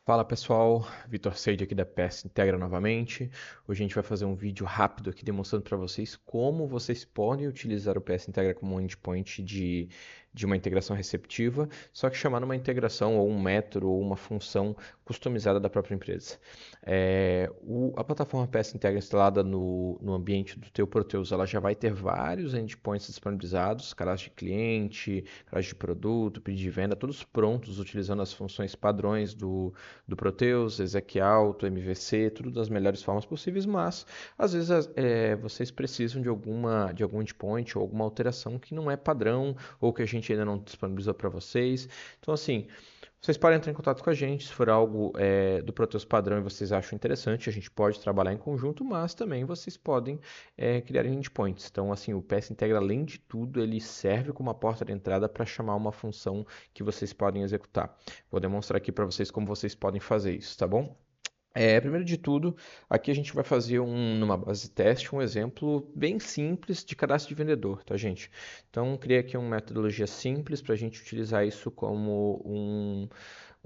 Fala pessoal, Vitor Seide aqui da PS Integra novamente. Hoje a gente vai fazer um vídeo rápido aqui demonstrando para vocês como vocês podem utilizar o PS Integra como um endpoint de uma integração receptiva, só que chamando uma integração ou um método ou uma função customizada da própria empresa. A plataforma PS Integra instalada no ambiente do teu Proteus, ela já vai ter vários endpoints disponibilizados, cadastro de cliente, cadastro de produto, pedido de venda, todos prontos utilizando as funções padrões do Proteus, Exequialto, MVC, tudo das melhores formas possíveis, mas às vezes vocês precisam de algum endpoint ou alguma alteração que não é padrão ou que a gente ainda não disponibilizou para vocês. Então, assim, vocês podem entrar em contato com a gente se for algo do Proteus padrão e vocês acham interessante, a gente pode trabalhar em conjunto, mas também vocês podem criar endpoints. Então, assim, o PS Integra, além de tudo, ele serve como uma porta de entrada para chamar uma função que vocês podem executar. Vou demonstrar aqui para vocês como vocês podem fazer isso, tá bom? Primeiro de tudo, aqui a gente vai fazer numa base teste um exemplo bem simples de cadastro de vendedor, tá, gente? Então, criei aqui uma metodologia simples para a gente utilizar isso como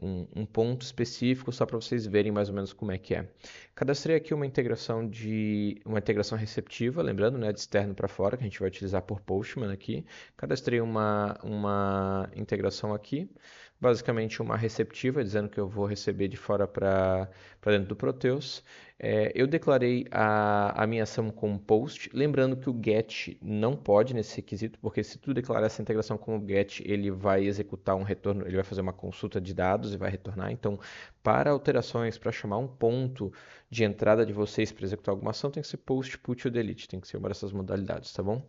um ponto específico, só para vocês verem mais ou menos como é que é. Cadastrei aqui uma integração receptiva, lembrando, né, de externo para fora, que a gente vai utilizar por Postman aqui. Cadastrei uma integração aqui, basicamente uma receptiva, dizendo que eu vou receber de fora para dentro do Proteus. Eu declarei a minha ação como post, lembrando que o get não pode nesse requisito, porque se tu declarar essa integração como get, ele vai executar um retorno, ele vai fazer uma consulta de dados e vai retornar. Então, para alterações, para chamar um ponto de entrada de vocês para executar alguma ação, tem que ser post, put ou delete, tem que ser uma dessas modalidades, tá bom?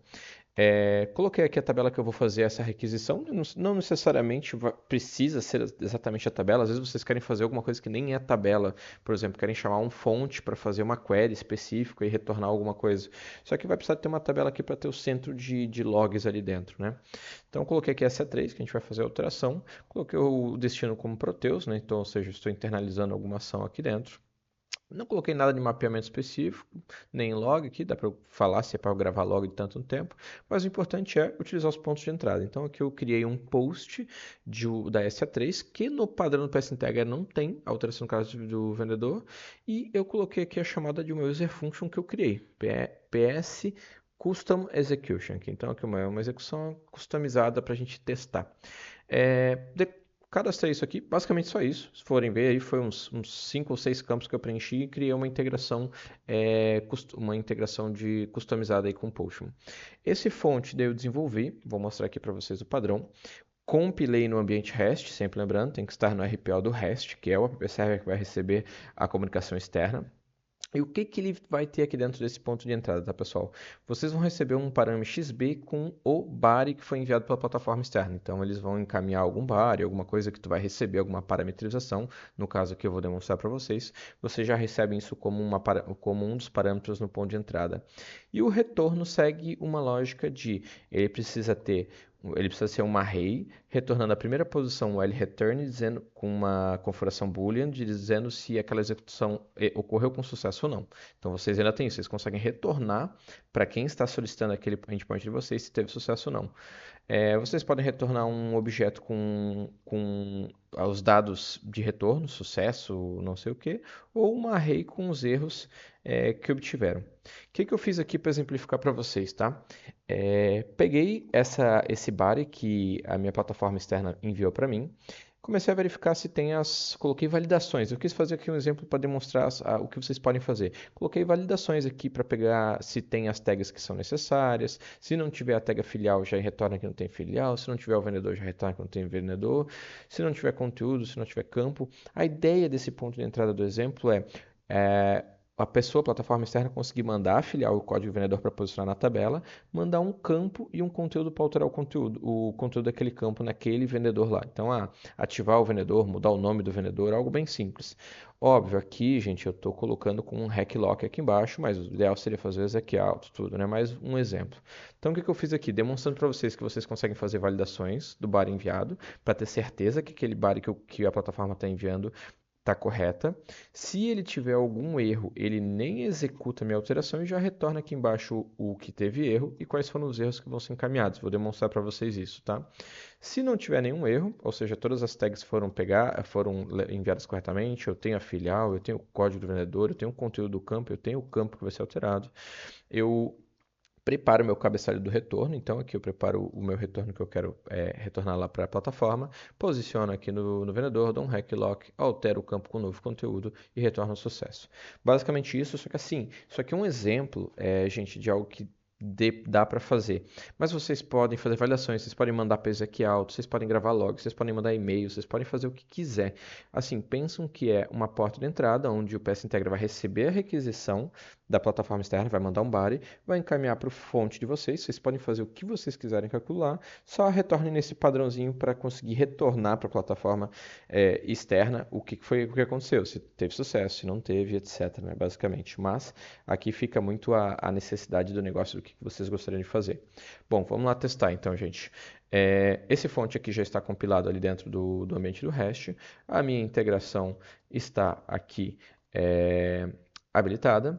Coloquei aqui a tabela que eu vou fazer essa requisição. Não necessariamente precisa ser exatamente a tabela. Às vezes vocês querem fazer alguma coisa que nem é tabela. Por exemplo, querem chamar um fonte para fazer uma query específica e retornar alguma coisa. Só que vai precisar ter uma tabela aqui para ter o centro de logs ali dentro, né? Então, eu coloquei aqui essa 3 que a gente vai fazer a alteração. Coloquei o destino como Proteus, né? Então, ou seja, estou internalizando alguma ação aqui dentro. Não coloquei nada de mapeamento específico, nem log aqui, dá para eu falar se é para eu gravar log de tanto tempo, mas o importante é utilizar os pontos de entrada. Então aqui eu criei um post da SA3, que no padrão do PS Integra não tem alteração no caso do vendedor, e eu coloquei aqui a chamada de uma user function que eu criei, PS Custom Execution, então aqui é uma execução customizada para a gente testar. Cadastrei isso aqui, basicamente só isso. Se forem ver aí, foi uns 5 ou 6 campos que eu preenchi e criei uma integração customizada aí com o Postman. Esse fonte daí eu desenvolvi, vou mostrar aqui para vocês o padrão. Compilei no ambiente REST, sempre lembrando, tem que estar no RPO do REST, que é o app server que vai receber a comunicação externa. E o que ele vai ter aqui dentro desse ponto de entrada, tá, pessoal? Vocês vão receber um parâmetro XB com o body que foi enviado pela plataforma externa. Então, eles vão encaminhar algum body, alguma coisa que tu vai receber, alguma parametrização. No caso que eu vou demonstrar para vocês, vocês já recebem isso como um dos parâmetros no ponto de entrada. E o retorno segue uma lógica de ele precisa ser um array, retornando a primeira posição o LReturn, dizendo, com uma configuração boolean, dizendo se aquela execução ocorreu com sucesso ou não. Então vocês ainda têm isso, vocês conseguem retornar para quem está solicitando aquele endpoint de vocês se teve sucesso ou não. Vocês podem retornar um objeto com os dados de retorno, sucesso, não sei o que, ou uma array com os erros que obtiveram. O que eu fiz aqui para exemplificar para vocês, tá? Peguei esse body que a minha plataforma externa enviou para mim, comecei a verificar se tem coloquei validações. Eu quis fazer aqui um exemplo para demonstrar o que vocês podem fazer. Coloquei validações aqui para pegar se tem as tags que são necessárias. Se não tiver a tag filial, já retorna que não tem filial. Se não tiver o vendedor, já retorna que não tem vendedor. Se não tiver conteúdo, se não tiver campo. A ideia desse ponto de entrada do exemplo é a pessoa, a plataforma externa, conseguir mandar afiliar o código vendedor para posicionar na tabela, mandar um campo e um conteúdo para alterar o conteúdo daquele campo naquele vendedor lá. Então, ativar o vendedor, mudar o nome do vendedor, algo bem simples. Óbvio, aqui, gente, eu estou colocando com um hack lock aqui embaixo, mas o ideal seria fazer o exec out, tudo, né? Mais um exemplo. Então, o que eu fiz aqui? Demonstrando para vocês que vocês conseguem fazer validações do body enviado, para ter certeza que aquele body que a plataforma está enviando está correta. Se ele tiver algum erro, ele nem executa a minha alteração e já retorna aqui embaixo o que teve erro e quais foram os erros que vão ser encaminhados. Vou demonstrar para vocês isso, tá? Se não tiver nenhum erro, ou seja, todas as tags foram enviadas corretamente, eu tenho a filial, eu tenho o código do vendedor, eu tenho o conteúdo do campo, eu tenho o campo que vai ser alterado, eu preparo o meu cabeçalho do retorno, então aqui eu preparo o meu retorno que eu quero retornar lá para a plataforma, posiciono aqui no vendedor, dou um hack lock, altero o campo com novo conteúdo e retorno o sucesso. Basicamente isso, só que assim, isso aqui é um exemplo, gente, de algo que dá para fazer. Mas vocês podem fazer avaliações, vocês podem mandar PZQ alto, vocês podem gravar logs, vocês podem mandar e-mail, vocês podem fazer o que quiser. Assim, pensam que é uma porta de entrada onde o PS Integra vai receber a requisição da plataforma externa, vai mandar um body, vai encaminhar para o fonte de vocês podem fazer o que vocês quiserem calcular, só retornem nesse padrãozinho para conseguir retornar para a plataforma externa o que que aconteceu, se teve sucesso, se não teve, etc, né, basicamente. Mas aqui fica muito a necessidade do negócio, do que vocês gostariam de fazer. Bom, vamos lá testar então, gente. Esse fonte aqui já está compilado ali dentro do ambiente do REST, a minha integração está aqui habilitada.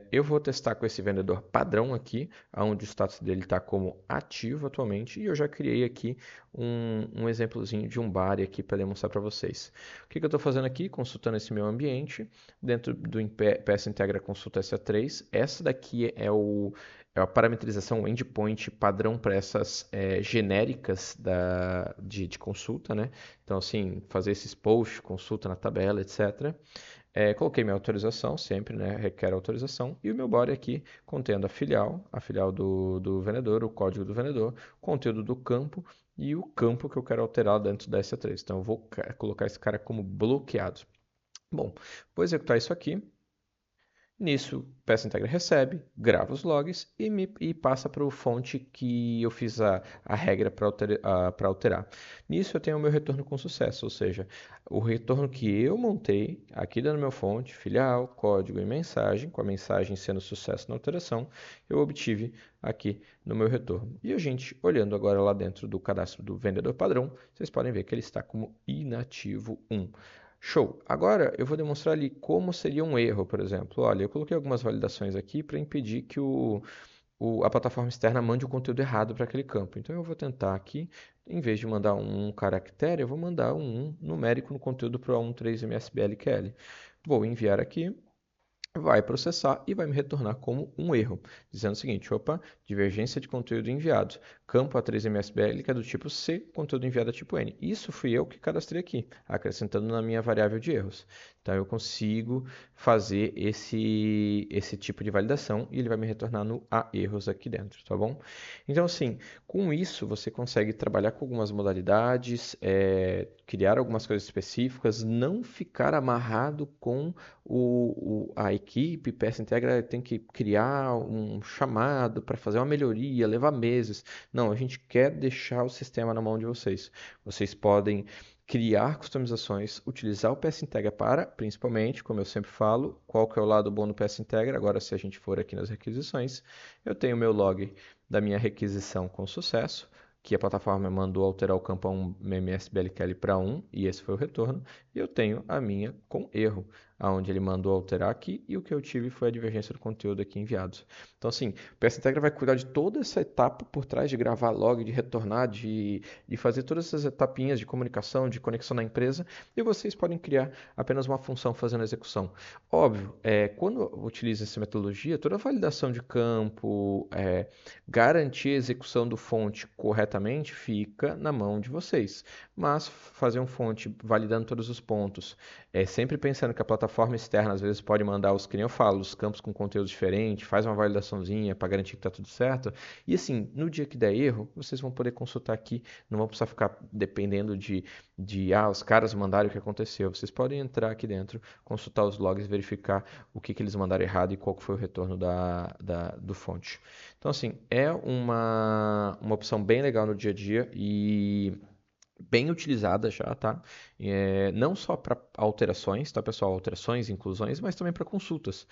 Eu vou testar com esse vendedor padrão aqui, onde o status dele está como ativo atualmente, e eu já criei aqui um exemplozinho de um body aqui para demonstrar para vocês. O que eu estou fazendo aqui? Consultando esse meu ambiente, dentro do PS Integra Consulta SA3, essa daqui é a parametrização, o endpoint padrão para essas genéricas de consulta, né? Então, assim, fazer esses posts, consulta na tabela, etc. Coloquei minha autorização, sempre, né, requer autorização, e o meu body aqui contendo a filial do vendedor, o código do vendedor, conteúdo do campo e o campo que eu quero alterar dentro da S3. Então eu vou colocar esse cara como bloqueado. Bom, vou executar isso aqui. Nisso, o PS Integra recebe, grava os logs e passa para o fonte que eu fiz a regra para alterar. Nisso eu tenho o meu retorno com sucesso, ou seja, o retorno que eu montei aqui dentro do meu fonte, filial, código e mensagem, com a mensagem sendo sucesso na alteração, eu obtive aqui no meu retorno. E a gente, olhando agora lá dentro do cadastro do vendedor padrão, vocês podem ver que ele está como inativo 1. Show! Agora eu vou demonstrar ali como seria um erro, por exemplo. Olha, eu coloquei algumas validações aqui para impedir que a plataforma externa mande o conteúdo errado para aquele campo. Então eu vou tentar aqui, em vez de mandar um caractere, eu vou mandar um numérico no conteúdo para 13MSBLQL. Vou enviar aqui, vai processar e vai me retornar como um erro, dizendo o seguinte: opa, divergência de conteúdo enviado, campo A3MSBL que é do tipo C, conteúdo enviado é tipo N. Isso fui eu que cadastrei aqui, acrescentando na minha variável de erros. Então eu consigo fazer esse tipo de validação e ele vai me retornar no A erros aqui dentro, tá bom? Então assim, com isso você consegue trabalhar com algumas modalidades, criar algumas coisas específicas, não ficar amarrado com a equipe PS Integra tem que criar um chamado para fazer uma melhoria, levar meses. Não, a gente quer deixar o sistema na mão de vocês. Vocês podem criar customizações, utilizar o PS Integra para, principalmente, como eu sempre falo, qual que é o lado bom do PS Integra. Agora, se a gente for aqui nas requisições, eu tenho o meu log da minha requisição com sucesso, que a plataforma mandou alterar o campo 1 MSBLQL para 1, e esse foi o retorno, e eu tenho a minha com erro, onde ele mandou alterar aqui, e o que eu tive foi a divergência do conteúdo aqui enviado. Então, assim, o PS Integra vai cuidar de toda essa etapa por trás de gravar log, de retornar, de fazer todas essas etapinhas de comunicação, de conexão na empresa, e vocês podem criar apenas uma função fazendo a execução. Óbvio, quando utiliza essa metodologia, toda a validação de campo, garantir a execução do fonte corretamente fica na mão de vocês. Mas fazer um fonte validando todos os pontos, sempre pensando que a plataforma externa às vezes pode mandar que nem eu falo, os campos com conteúdo diferente, faz uma validaçãozinha para garantir que está tudo certo. E assim, no dia que der erro, vocês vão poder consultar aqui, não vão precisar ficar dependendo de os caras mandaram o que aconteceu. Vocês podem entrar aqui dentro, consultar os logs, verificar o que eles mandaram errado e qual foi o retorno do fonte. Então, assim, é uma opção bem legal no dia a dia e bem utilizada já, tá? Não só para alterações, tá, pessoal? Alterações, inclusões, mas também para consultas.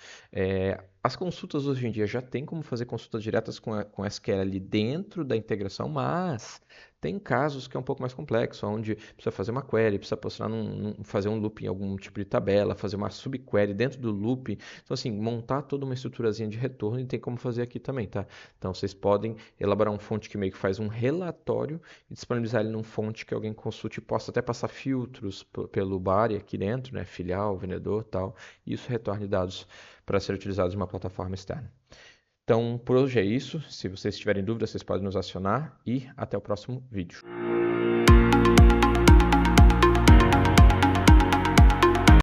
As consultas hoje em dia já tem como fazer consultas diretas com SQL ali dentro da integração, mas tem casos que é um pouco mais complexo, onde precisa fazer uma query, precisa posicionar fazer um loop em algum tipo de tabela, fazer uma subquery dentro do loop. Então, assim, montar toda uma estruturazinha de retorno e tem como fazer aqui também, tá? Então, vocês podem elaborar um fonte que meio que faz um relatório e disponibilizar ele num fonte que alguém consulte e possa até passar filtros pelo body aqui dentro, né? Filial, vendedor, tal. E isso retorne dados para ser utilizados em uma plataforma externa. Então, por hoje é isso. Se vocês tiverem dúvidas, vocês podem nos acionar e até o próximo vídeo.